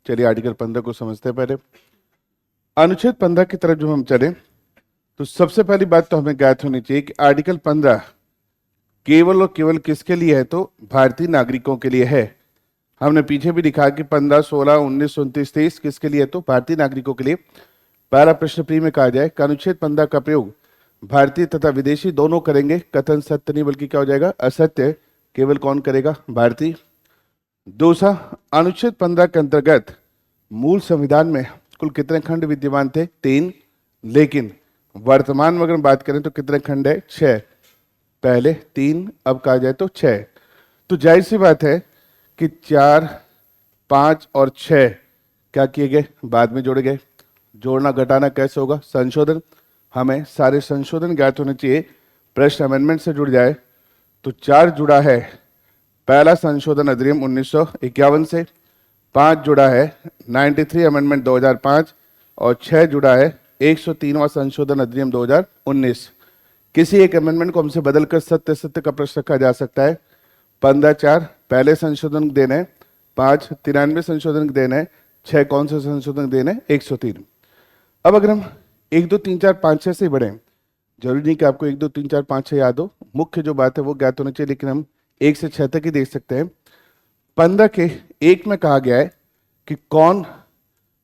चलिए आर्टिकल 15 को समझते हैं। पहले अनुच्छेद 15 की तरफ जब हम चले तो सबसे पहली बात तो हमें ज्ञात होनी चाहिए कि आर्टिकल 15 केवल और केवल किसके लिए है, तो भारतीय नागरिकों के लिए है। हमने पीछे भी लिखा कि 15, 16, 19, 29, 23 किसके लिए है, तो भारतीय नागरिकों के लिए। पहला प्रश्न प्री में कहा जाए कि अनुच्छेद 15 का प्रयोग भारतीय तथा विदेशी दोनों करेंगे। कथन सत्य नहीं बल्कि क्या हो जाएगा, असत्य। केवल कौन करेगा, भारतीय। दूसरा, अनुच्छेद 15 के अंतर्गत मूल संविधान में कुल कितने खंड विद्यमान थे, 3। लेकिन वर्तमान में अगर बात करें तो कितने खंड है, 6। पहले 3, अब कहा जाए तो 6। तो जाहिर सी बात है कि 4, 5 और 6 क्या किए गए, बाद में जोड़े गए। जोड़ना घटाना कैसे होगा, संशोधन। हमें सारे संशोधन ज्ञात होने चाहिए। प्रश्न अमेंडमेंट से जुड़ जाए तो 4 जुड़ा है पहला संशोधन अधिनियम 1951 से, 5 जुड़ा है 93 अमेंडमेंट 2005 और 6 जुड़ा है 103वां संशोधन अधिनियम 2019। किसी एक अमेंडमेंट को हमसे बदलकर सत्य सत्य का प्रश्न रखा जा सकता है। 15(4) पहले संशोधन देने हैं, 5 93 संशोधन देने हैं, 6 कौन से संशोधन देने हैं, 103। अब अगर हम 1, 2, 3, 4, 5, 6 से बढ़े, जरूरी नहीं कि आपको 1, 2, 3, 4, 5, 6 याद हो, मुख्य जो बात है वो ज्ञात होनी चाहिए, लेकिन हम 1 से 6 तक ही देख सकते हैं। 15 के 1 में कहा गया है कि कौन,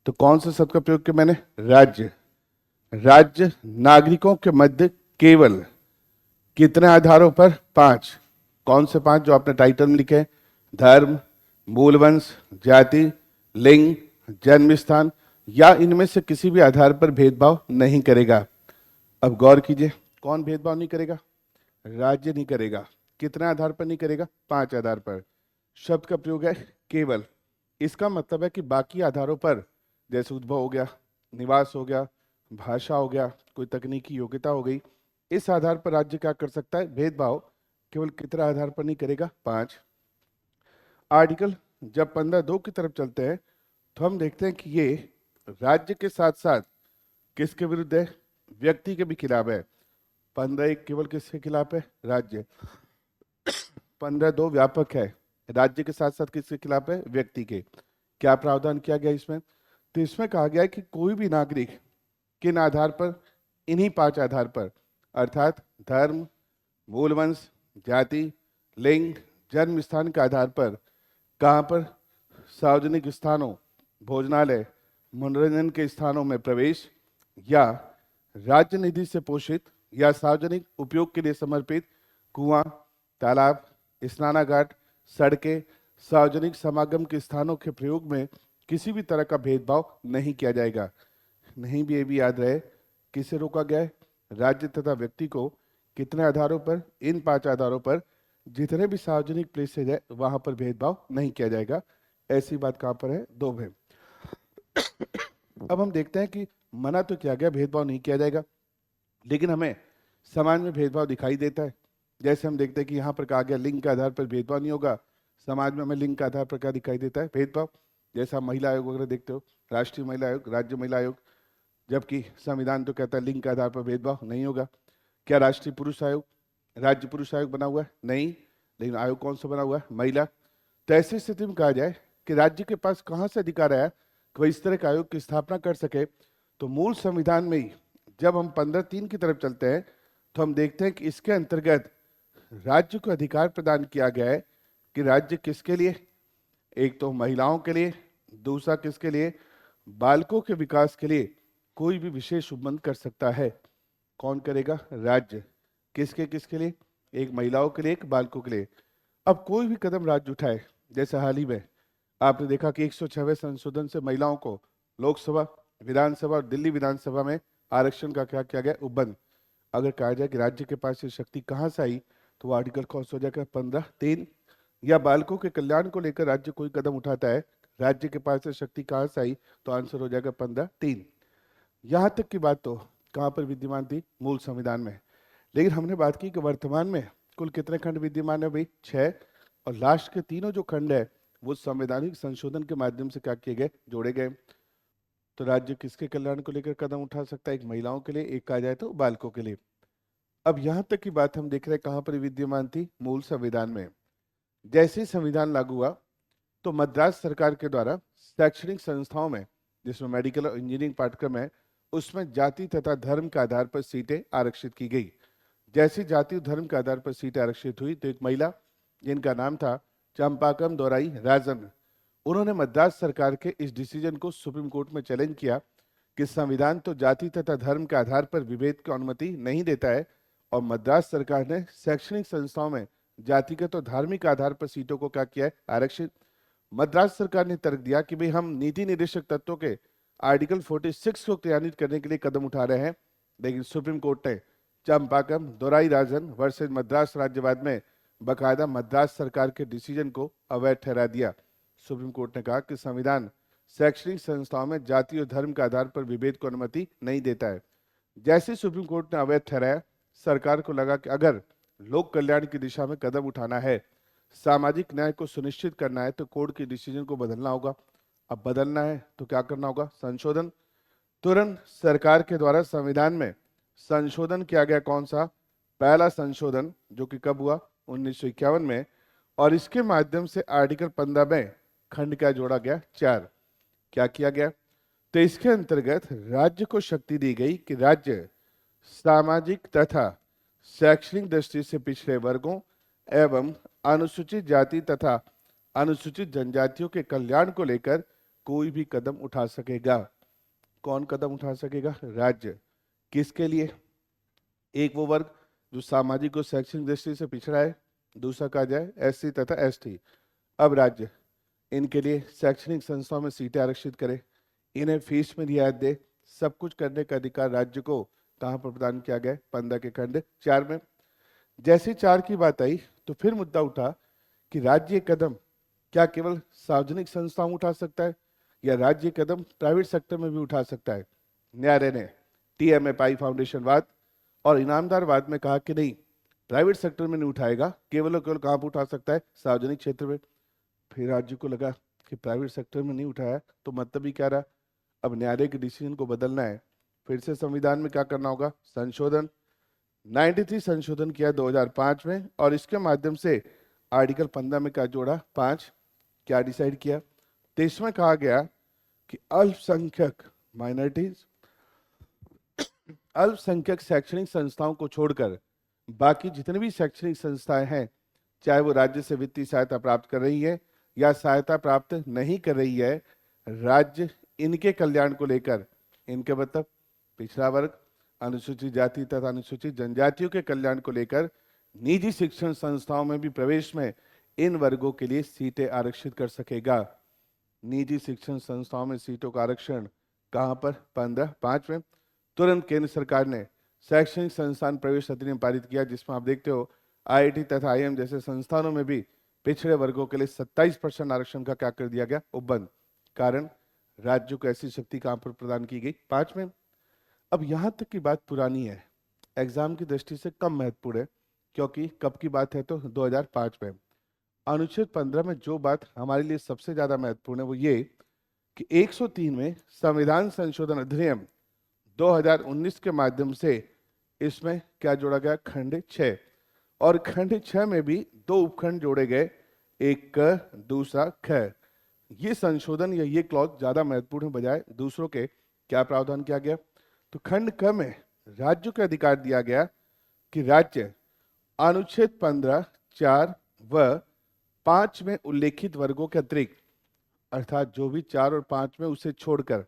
तो कौन से शब्द का प्रयोग किया मैंने, राज्य। राज्य नागरिकों के मध्य केवल कितने आधारों पर, 5। कौन से 5 जो आपने टाइटल में लिखे, धर्म, मूलवंश, जाति, लिंग, जन्म स्थान या इनमें से किसी भी आधार पर भेदभाव नहीं करेगा। अब गौर कीजिए, कौन भेदभाव नहीं करेगा, राज्य नहीं करेगा। कितने आधार पर नहीं करेगा, 5 आधार पर। शब्द का प्रयोग है केवल। इसका मतलब है कि बाकी आधारों पर, जैसे उद्भव हो गया, निवास हो गया, भाषा हो गया, कोई तकनीकी योग्यता हो गई, इस आधार पर राज्य क्या कर सकता है, भेदभाव केवल कितने आधार पर नहीं करेगा, 5। आर्टिकल जब 15(2) की तरफ चलते हैं तो हम देखते हैं कि ये राज्य के साथ साथ किसके विरुद्ध है, व्यक्ति के भी खिलाफ है। 15(1) केवल किसके खिलाफ है, राज्य। 15(2) व्यापक है, राज्य के साथ साथ किसके खिलाफ है, व्यक्ति के। क्या प्रावधान किया गया इसमें, तो इसमें कहा गया है कि कोई भी नागरिक किन आधार पर, इन्हीं 5 आधार पर, अर्थात धर्म, मूलवंश, जाति, लिंग, जन्म स्थान के आधार पर, कहाँ पर, सार्वजनिक स्थानों, भोजनालय, मनोरंजन के स्थानों में प्रवेश, या राज्य निधि से पोषित या सार्वजनिक उपयोग के लिए समर्पित कुआं, तालाब, स्नानाघाट, सड़कें, सार्वजनिक समागम के स्थानों के प्रयोग में किसी भी तरह का भेदभाव नहीं किया जाएगा। नहीं भी ये भी याद रहे, किसे रोका गया है, राज्य तथा व्यक्ति को। कितने आधारों पर, इन 5 आधारों पर, जितने भी सार्वजनिक प्लेसेज है वहां पर भेदभाव नहीं किया जाएगा। ऐसी बात कहां पर है, 2 में। अब हम देखते हैं कि मना तो किया गया, भेदभाव नहीं किया जाएगा, लेकिन हमें समाज में भेदभाव दिखाई देता है। जैसे हम देखते हैं कि यहाँ पर कहा गया लिंग के आधार पर भेदभाव नहीं होगा, समाज में हमें लिंग के आधार पर क्या दिखाई देता है, भेदभाव। जैसा आप महिला आयोग वगैरह देखते हो, राष्ट्रीय महिला आयोग, राज्य महिला आयोग, जबकि संविधान तो कहता है लिंग के आधार पर भेदभाव नहीं होगा। क्या राष्ट्रीय पुरुष आयोग, राज्य पुरुष आयोग बना हुआ है, नहीं, लेकिन आयोग कौन सा बना हुआ है, महिला। तो ऐसी स्थिति में कहा जाए कि राज्य के पास कहाँ से अधिकार आया कि वह इस तरह के आयोग की स्थापना कर सके, तो मूल संविधान में ही जब हम 15(3) की तरफ चलते हैं तो हम देखते हैं कि इसके अंतर्गत राज्य को अधिकार प्रदान किया गया है कि राज्य किसके लिए, एक तो महिलाओं के लिए, दूसरा किसके लिए, बालकों के विकास के लिए कोई भी विशेष उपबंध कर सकता है। कौन करेगा, राज्य। किसके किसके लिए, एक महिलाओं के लिए, एक बालकों के लिए। अब कोई भी कदम राज्य उठाए, जैसे हाल ही में आपने देखा कि 106वें संशोधन से महिलाओं को लोकसभा, विधानसभा और दिल्ली विधानसभा में आरक्षण का क्या किया गया, उपबंध। अगर कहा जाए कि राज्य के पास ये शक्ति कहाँ से आई, तो वो आर्टिकल कौन सा हो जाएगा, 15(3). या बालकों के कल्याण को लेकर राज्य कोई कदम उठाता है, राज्य के पास ये शक्ति कहाँ से आई, तो आंसर हो जाएगा 15(3). यहाँ तक की बात तो कहाँ पर विद्यमान थी, मूल संविधान में। लेकिन हमने बात की कि वर्तमान में कुल कितने खंड विद्यमान है भाई, 6। और लास्ट के तीनों जो खंड है वो संवैधानिक संशोधन के माध्यम से क्या किए गए, जोड़े गए। तो राज्य किसके कल्याण को लेकर कदम उठा सकता है, एक महिलाओं के लिए, एक कहा जाए तो बालकों के लिए। अब यहाँ तक की बात हम देख रहे हैं कहाँ पर विद्यमान थी, मूल संविधान में। जैसे ही संविधान लागू हुआ तो मद्रास सरकार के द्वारा शैक्षणिक संस्थाओं में, जिसमें मेडिकल और इंजीनियरिंग पाठ्यक्रम है, उसमें जाति तथा धर्म के आधार पर सीटें आरक्षित की गई। जैसे जाति और धर्म के आधार पर सीटें आरक्षित हुई तो एक महिला, जिनका नाम था चंपाकम दोराई राजन, उन्होंने मद्रास सरकार के इस डिसीजन को सुप्रीम कोर्ट में चैलेंज किया कि संविधान तो जाति तथा धर्म के आधार पर विभेद की अनुमति नहीं देता है, और मद्रास सरकार ने शैक्षणिक संस्थाओं में जातिगत और धार्मिक आधार पर सीटों को क्या किया है, आरक्षित। मद्रास सरकार ने तर्क दिया कि भाई हम नीति निर्देशक तत्वों के आर्टिकल 46 को क्रियान्वित करने के लिए कदम उठा रहे हैं, लेकिन सुप्रीम कोर्ट ने चंपाकम दोराई राजन वर्सेज मद्रास राज्यवाद में बकायदा मद्रास सरकार के डिसीजन को अवैध ठहरा दिया। सुप्रीम कोर्ट ने कहा कि संविधान शैक्षणिक संस्थाओं में जाति और धर्म के आधार पर विभेद को अनुमति नहीं देता है। जैसे सुप्रीम कोर्ट ने अवैध ठहराया, सरकार को लगा कि अगर लोक कल्याण की दिशा में कदम उठाना है, सामाजिक न्याय को सुनिश्चित करना है, तो कोर्ट के डिसीजन को बदलना होगा। अब बदलना है तो क्या करना होगा, संशोधन। तुरंत सरकार के द्वारा संविधान में संशोधन किया गया। कौन सा? पहला संशोधन, जो कि कब हुआ, 1951 में, और इसके माध्यम से आर्टिकल 15 में खंड क्या जोड़ा गया, 4। क्या किया गया? तो इसके अंतर्गत राज्य को शक्ति दी गई कि राज्य सामाजिक तथा शैक्षणिक दृष्टि से पिछड़े वर्गों एवं अनुसूचित जाति तथा अनुसूचित जनजातियों के कल्याण को लेकर कोई भी कदम उठा सकेगा। कौन कदम उठा सकेगा? राज्य। किसके लिए? एक वो वर्ग जो सामाजिक और शैक्षणिक दृष्टि से पिछड़ा है, दूसरा कहा जाए एससी तथा एसटी। अब राज्य इनके लिए शैक्षणिक संस्थाओं में सीटें आरक्षित करे, इन्हें फीस में रियायत दे, सब कुछ करने का अधिकार राज्य को कहां पर प्रदान किया गया? 15 के खंड 4 में। जैसे 4 की बात आई तो फिर मुद्दा उठा कि राज्य कदम क्या केवल सार्वजनिक संस्थाओं में उठा सकता है, या राज्य कदम प्राइवेट सेक्टर में भी उठा सकता है? न्यायालय ने TMFI फाउंडेशनवाद और इनामदारवाद में कहा कि नहीं, प्राइवेट सेक्टर में नहीं उठाएगा, केवल और केवल कहां पर उठा सकता है? सार्वजनिक क्षेत्र में। फिर राज्य को लगा कि प्राइवेट सेक्टर में नहीं उठाया तो मतलब ही क्या रहा, अब न्यायालय के डिसीजन को बदलना है, फिर से संविधान में क्या करना होगा? संशोधन। 93 संशोधन किया 2005 में, और इसके माध्यम से आर्टिकल 15 में क्या जोड़ा? 5। क्या डिसाइड किया? तो इसमें कहा गया कि अल्पसंख्यक माइनॉरिटीज, अल्पसंख्यक शैक्षणिक संस्थाओं को छोड़कर बाकी जितनी भी शैक्षणिक संस्थाएं हैं, चाहे वो राज्य से वित्तीय सहायता प्राप्त कर रही है या सहायता प्राप्त नहीं कर रही है, राज्य इनके कल्याण को लेकर, इनके मतलब पिछड़ा वर्ग, अनुसूचित जाति तथा अनुसूचित जनजातियों के कल्याण को लेकर निजी शिक्षण संस्थाओं में भी प्रवेश में इन वर्गों के लिए सीटें आरक्षित कर सकेगा। निजी शिक्षण संस्थाओं में सीटों का आरक्षण कहां पर? 15(5) में। तुरंत केंद्र सरकार ने शैक्षणिक संस्थान प्रवेश अधिनियम पारित किया, जिसमें आप देखते हो IIT तथा IIM जैसे संस्थानों में भी पिछड़े वर्गों के लिए 27% आरक्षण का क्या कर दिया गया? उपबंध। कारण राज्यों को ऐसी शक्ति कहां पर प्रदान की गई? 5 में। अब यहां तक की बात पुरानी है, एग्जाम की दृष्टि से कम महत्वपूर्ण है, क्योंकि कब की बात है? तो 2005 में। अनुच्छेद 15 में जो बात हमारे लिए सबसे ज्यादा महत्वपूर्ण है वो ये कि 103 में संविधान संशोधन अधिनियम 2019 के माध्यम से इसमें क्या जोड़ा गया? खंड 6। और खंड 6 में भी 2 उपखंड जोड़े गए, एक क, दूसरा ख। ये संशोधन या ये क्लॉज ज्यादा महत्वपूर्ण है बजाय दूसरों के। क्या प्रावधान किया गया? तो खंड क में राज्यों को अधिकार दिया गया कि राज्य अनुच्छेद 15, 4 व 5 में उल्लेखित वर्गों के अतिरिक्त, अर्थात जो भी 4 और 5 में, उसे छोड़कर,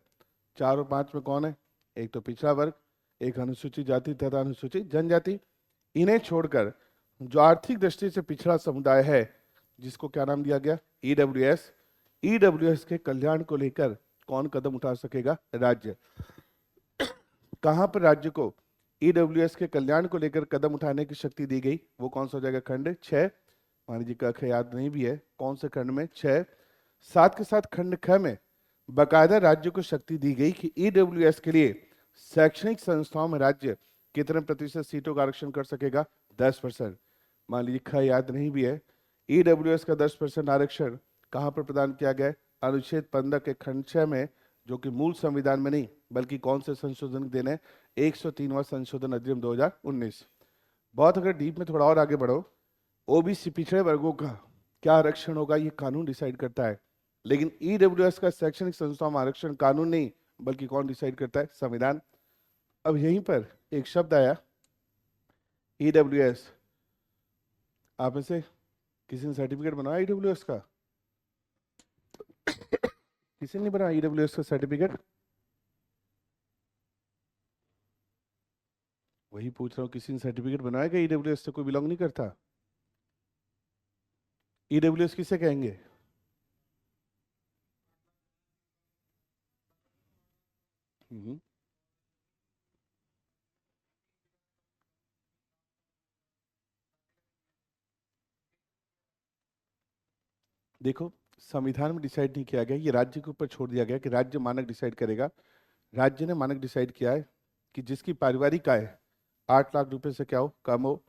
4 और 5 में कौन है? एक तो पिछड़ा वर्ग, एक अनुसूचित जाति तथा अनुसूचित जनजाति, इन्हें छोड़कर जो आर्थिक दृष्टि से पिछड़ा समुदाय है, जिसको क्या नाम दिया गया? EWS के कल्याण को लेकर कौन कदम उठा सकेगा? राज्य। कहां पर राज्य को EWS के कल्याण को लेकर कदम उठाने की शक्ति दी गई? वो कौन सा हो जाएगा? खंड 6। मान लीजिए कख याद नहीं भी है, कौन से खंड में? 6। साथ के साथ खंड ख में बकायदा राज्य को शक्ति दी गई कि EWS के लिए शैक्षणिक संस्थाओं में राज्य कितने प्रतिशत सीटों का आरक्षण कर सकेगा? 10%। मान लीजिए ख याद नहीं भी है, EWS का 10% आरक्षण कहां पर प्रदान किया गया? अनुच्छेद 15 के खंड 6 में, जो कि मूल संविधान में नहीं बल्कि कौन से संशोधन देने? 103वां संशोधन अधिनियम 2019। बहुत अगर डीप में थोड़ा और आगे बढ़ो, OBC पिछड़े वर्गों का क्या आरक्षण होगा, ये कानून डिसाइड करता है। लेकिन ईडब्ल्यूएस का शैक्षणिक संस्थाओं में आरक्षण कानून नहीं, बल्कि कौन डिसाइड करता है? संविधान। अब यहीं पर एक शब्द आया ईडब्ल्यूएस। आप में से किसी ने सर्टिफिकेट बनवाया ईडब्ल्यूएस का? किसी ने बनाया ईडब्ल्यूएस का सर्टिफिकेट? वही पूछ रहा हूँ, किसी ने सर्टिफिकेट बनाया क्या? ईडब्ल्यूएस से कोई बिलोंग नहीं करता? ईडब्ल्यूएस किसे कहेंगे? हम्म, देखो, संविधान में डिसाइड नहीं किया गया, ये राज्य के ऊपर छोड़ दिया गया कि राज्य मानक डिसाइड करेगा। राज्य ने मानक डिसाइड किया है कि जिसकी पारिवारिक आय 8 लाख रुपए से क्या हो, कम हो,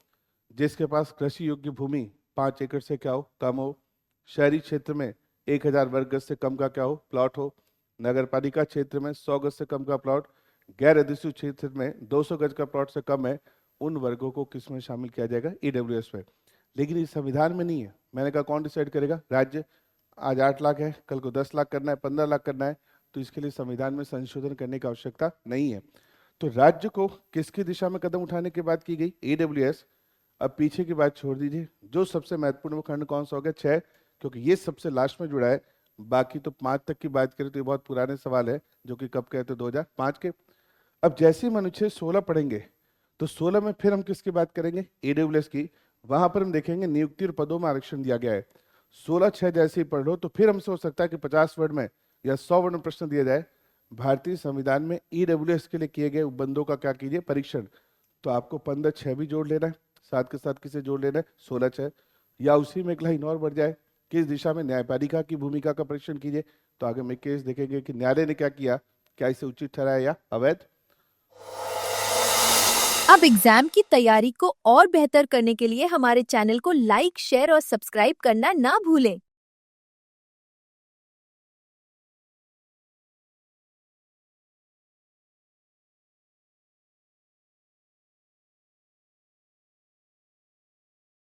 जिसके पास कृषि योग्य भूमि 5 एकड़ से क्या हो, कम हो, शहरी क्षेत्र में 1,000 वर्ग गज से कम का क्या हो, प्लॉट हो, नगर पालिका क्षेत्र में 100 गज से कम का प्लॉट, गैर अधिसूचित क्षेत्र में 200 गज का प्लॉट से कम है, उन वर्गों को किस में शामिल किया जाएगा? ईडब्ल्यूएस में। लेकिन इस संविधान में नहीं है। मैंने कहा कौन डिसाइड करेगा? राज्य। आज 8 लाख है, कल को 10 लाख करना है, 15 लाख करना है, तो इसके लिए संविधान में संशोधन करने की आवश्यकता नहीं है। तो राज्य को किसकी दिशा में कदम उठाने की बात की गई? ईडब्ल्यूएस। अब पीछे की बात छोड़ दीजिए, जो सबसे महत्वपूर्ण वो खंड कौन सा हो गया? 6, क्योंकि ये सबसे लास्ट में जुड़ा है। बाकी तो 5 तक की बात करें तो ये बहुत पुराने सवाल है, जो कि कब कहते 2005 के। अब जैसे ही हम अनुच्छेद 16 पढ़ेंगे तो 16 में फिर हम किसकी बात करेंगे? ईडब्ल्यूएस की। वहां पर हम देखेंगे नियुक्ति और पदों में आरक्षण दिया गया है। 16(6) जैसे ही पढ़ लो तो फिर हमसे हो सकता है कि 50 वर्ड में या 100 वर्ड में प्रश्न दिया जाए, भारतीय संविधान में ईडब्ल्यूएस के लिए किए गए उपबंधों का क्या कीजिए? परीक्षण। तो आपको 15(6) भी जोड़ लेना है, साथ के साथ किसे जोड़ लेना है? 16(6), या उसी में एक लाइन और बढ़ जाए, किस दिशा में न्यायपालिका की भूमिका का परीक्षण कीजिए। तो आगे में केस देखेंगे कि न्यायालय ने क्या किया, क्या इसे उचित ठहराया या अवैध। अब एग्जाम की तैयारी को और बेहतर करने के लिए हमारे चैनल को लाइक, शेयर और सब्सक्राइब करना ना भूलें।